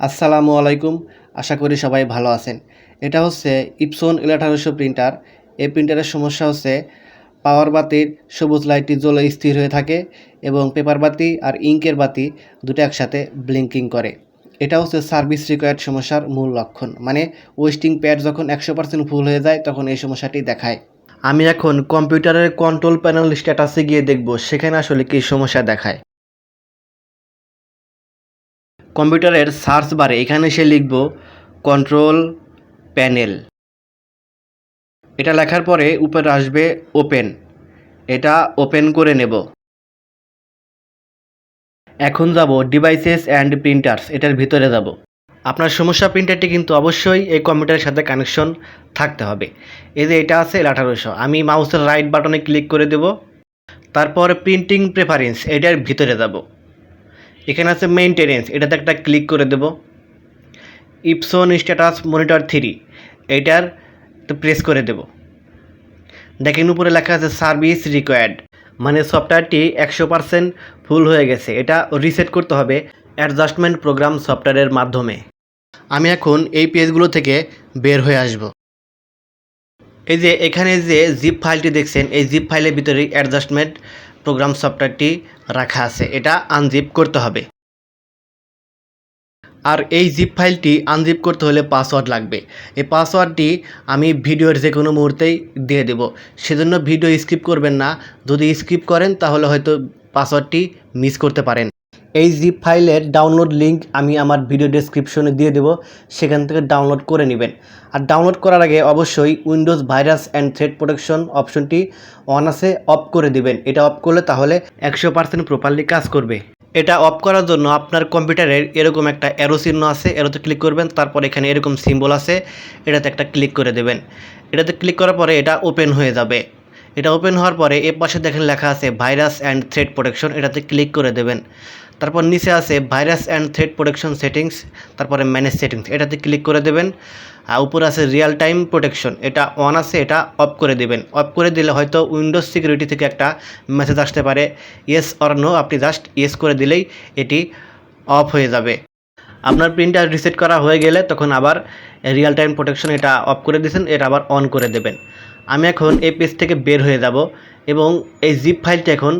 আসসালামু আলাইকুম। আশা করি সবাই ভালো আছেন। এটা হচ্ছে ইপসন L1800 প্রিন্টার। এই প্রিন্টারের সমস্যা হচ্ছে পাওয়ার বাতির সবুজ লাইটটি জ্বলে স্থির হয়ে থাকে এবং পেপার বাতি আর ইঙ্কের বাতি দুটো একসাথে ব্লিঙ্কিং করে। এটা হচ্ছে সার্ভিস রিকোয়ার্ড সমস্যার মূল লক্ষণ। মানে ওয়েস্টিং প্যাড যখন 100% ফুল হয়ে যায় তখন এই সমস্যাটি দেখায়। আমি এখন কম্পিউটারের কন্ট্রোল প্যানেল স্ট্যাটাসে গিয়ে দেখব সেখানে আসলে কী সমস্যা দেখায়। কম্পিউটারের সার্চ বারে এখানে এসে লিখব কন্ট্রোল প্যানেল। এটা লেখার পরে উপরে আসবে ওপেন। এটা ওপেন করে নেব। এখন যাব ডিভাইসেস অ্যান্ড প্রিন্টার্স, এটার ভিতরে যাব। আপনার সমস্যা প্রিন্টারটি কিন্তু অবশ্যই এই কম্পিউটারের সাথে কানেকশন থাকতে হবে। এই যে এটা আছে L1800, আমি মাউসের রাইট বাটনে ক্লিক করে দেব। তারপর প্রিন্টিং প্রেফারেন্স, এটার ভিতরে যাব। এখানে আছে মেইনটেনেন্স, এটাতে একটা ক্লিক করে দেব। ইপসন স্ট্যাটাস মনিটর 3, এটার প্রেস করে দেব। দেখেন উপরে লেখা আছে সার্ভিস রিকোয়ার্ড, মানে সফটওয়্যারটি 100% ফুল হয়ে গেছে। এটা রিসেট করতে হবে অ্যাডজাস্টমেন্ট প্রোগ্রাম সফটওয়্যারের মাধ্যমে। আমি এখন এই পেজগুলো থেকে বের হয়ে আসব। এই যে এখানে যে জিপ ফাইলটি দেখছেন, এই জিপ ফাইলের ভিতরে অ্যাডজাস্টমেন্ট প্রোগ্রাম সফটওয়্যারটি রাখা আছে। এটা আনজিপ করতে হবে। আর এই জিপ ফাইলটি আনজিপ করতে হলে পাসওয়ার্ড লাগবে। এই পাসওয়ার্ডটি আমি ভিডিওর যে কোনো মুহূর্তেই দিয়ে দেব, সেজন্য ভিডিও স্কিপ করবেন না। যদি স্কিপ করেন তাহলে হয়তো পাসওয়ার্ডটি মিস করতে পারেন। এই জিপ ফাইলের ডাউনলোড লিঙ্ক আমি আমার ভিডিও ডেসক্রিপশনে দিয়ে দেব, সেখান থেকে ডাউনলোড করে নেবেন। আর ডাউনলোড করার আগে অবশ্যই Windows virus and threat protection অপশনটি অন আছে, অফ করে দিবেন। এটা অফ করলে তাহলে 100% প্রপারলি কাজ করবে। এটা অফ করার জন্য আপনার কম্পিউটারের এরকম একটা অ্যারো চিহ্ন আছে, অ্যারোতে ক্লিক করবেন। তারপর এখানে এরকম সিম্বল আছে, এটাতে একটা ক্লিক করে দেবেন। এটাতে ক্লিক করার পরে এটা ওপেন হয়ে যাবে। এটা ওপেন হওয়ার পরে এর পাশে দেখেন লেখা আছে ভাইরাস অ্যান্ড থ্রেট প্রোটেকশন, এটাতে ক্লিক করে দেবেন। তারপর নিচে আছে virus and threat protection settings, তারপরে ম্যানেজ সেটিংস, এটাতে ক্লিক করে দেবেন। আর উপরে আছে রিয়েল টাইম প্রোটেকশন, এটা অন আছে, এটা অফ করে দেবেন। অফ করে দিলে হয়তো উইন্ডোজ সিকিউরিটি থেকে একটা মেসেজ আসতে পারে, ইয়েস অর নো। আপনি জাস্ট ইয়েস করে দিলেই এটি অফ হয়ে যাবে। আপনার প্রিন্টার রিসেট করা হয়ে গেলে তখন আবার রিয়েল টাইম প্রোটেকশন এটা অফ করে দিয়েছেন, এটা আবার অন করে দেবেন। আমি এখন এই পেজ থেকে বের হয়ে যাব এবং এই জিপ ফাইলটা এখন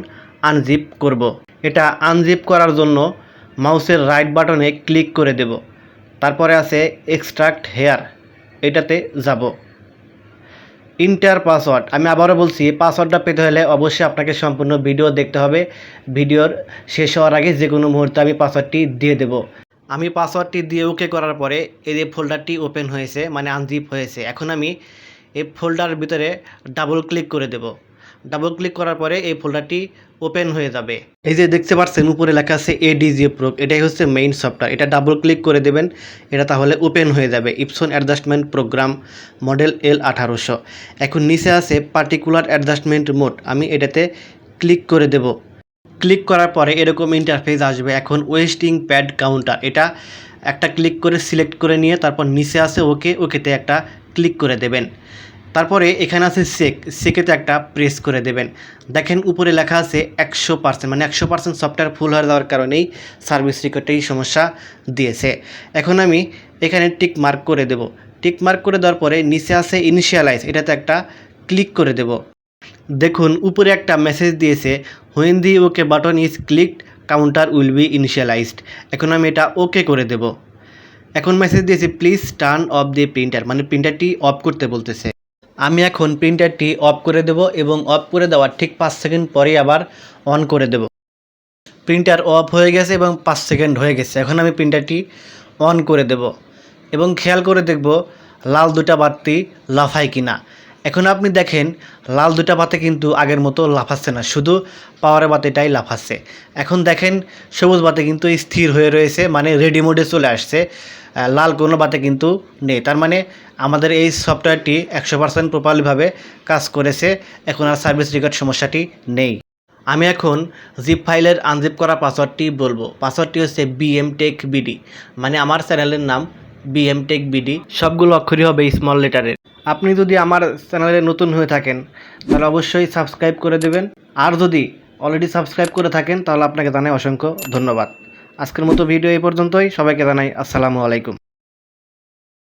আনজিপ করব। এটা আনজিপ করার জন্য মাউসের রাইট বাটনে ক্লিক করে দেব। তারপরে আছে এক্সট্রাক্ট হেয়ার, এটাতে যাব। ইন্টার পাসওয়ার্ড, আমি আবারও বলছি, পাসওয়ার্ডটা পেতে হলে অবশ্যই আপনাকে সম্পূর্ণ ভিডিও দেখতে হবে। ভিডিওর শেষ হওয়ার আগে যে কোনো মুহূর্তে আমি পাসওয়ার্ডটি দিয়ে দেব। আমি পাসওয়ার্ডটি দিয়ে ওকে করার পরে এই যে ফোল্ডারটি ওপেন হয়েছে, মানে আনজিপ হয়েছে। এখন আমি এই ফোল্ডারের ভিতরে ডাবল ক্লিক করে দেব। ডাবল ক্লিক করার পরে এই ফোল্ডারটি ওপেন হয়ে যাবে। এই যে দেখতে পাচ্ছেন উপরে লেখা আছে ADG Pro, এটাই হচ্ছে মেইন সফটওয়্যার। এটা ডাবল ক্লিক করে দেবেন, এটা তাহলে ওপেন হয়ে যাবে। Epson adjustment program model L1800। এখন নিচে আছে পার্টিকুলার অ্যাডজাস্টমেন্ট মোড, আমি এটাতে ক্লিক করে দেব। ক্লিক করার পরে এরকম ইন্টারফেস আসবে। এখন ওয়েস্টিং প্যাড কাউন্টার, এটা একটা ক্লিক করে সিলেক্ট করে নিয়ে তারপর নিচে আছে ওকে, ওকেতে একটা ক্লিক করে দেবেন। তারপরে এখানে আছে সেকেতে একটা প্রেস করে দেবেন। দেখেন উপরে লেখা আছে 100%, মানে 100% সফটওয়্যার ফুল হয়ে যাওয়ার কারণেই সার্ভিস রিকোয়ার্ডেই সমস্যা দিয়েছে। এখন আমি এখানে টিক মার্ক করে দেব। টিক মার্ক করে দেওয়ার পরে নিচে আছে ইনিশিয়ালাইজ, এটাতে একটা ক্লিক করে দেব। দেখুন উপরে একটা মেসেজ দিয়েছে, when the okay button is clicked counter will be initialised. এখন আমি এটা ওকে করে দেব। এখন মেসেজ দিয়েছে please turn of the printer, মানে প্রিন্টারটি অফ করতে বলতেছে। আমি এখন প্রিন্টারটি অফ করে দেব এবং অফ করে দেওয়ার ঠিক 5 সেকেন্ড পরেই আবার অন করে দেব। প্রিন্টার অফ হয়ে গেছে এবং 5 সেকেন্ড হয়ে গেছে। এখন আমি প্রিন্টারটি অন করে দেব এবং খেয়াল করে দেখব লাল দুটা বাতি লাফায় কিনা। এখন আপনি দেখেন লাল দুটা বাতি কিন্তু আগের মতো লাফাচ্ছে না, শুধু পাওয়ারের বাতিটাই লাফাচ্ছে। এখন দেখেন সবুজ বাতি কিন্তু স্থির হয়ে রয়েছে, মানে রেডি মোডে চলে আসছে। লাল কোনো বাতি কিন্তু নেই। তার মানে আমাদের এই সফটওয়্যারটি 100% প্রপারলিভাবে কাজ করেছে। এখন আর সার্ভিস রিকোয়ার্ড সমস্যাটি নেই। আমি এখন জিপ ফাইলের আনজিপ করা পাসওয়ার্ডটি বলবো। পাসওয়ার্ডটি হচ্ছে BMTechBD, মানে আমার চ্যানেলের নাম BMTechBD, সবগুলো অক্ষরই হবে স্মল লেটারের। আপনি যদি আমার চ্যানেলে নতুন হয়ে থাকেন তাহলে অবশ্যই সাবস্ক্রাইব করে দেবেন। আর যদি অলরেডি সাবস্ক্রাইব করে থাকেন তাহলে আপনাকে জানাই অসংখ্য ধন্যবাদ। আজকের মতো ভিডিও এই পর্যন্তই। সবাইকে জানাই আসসালামু আলাইকুম।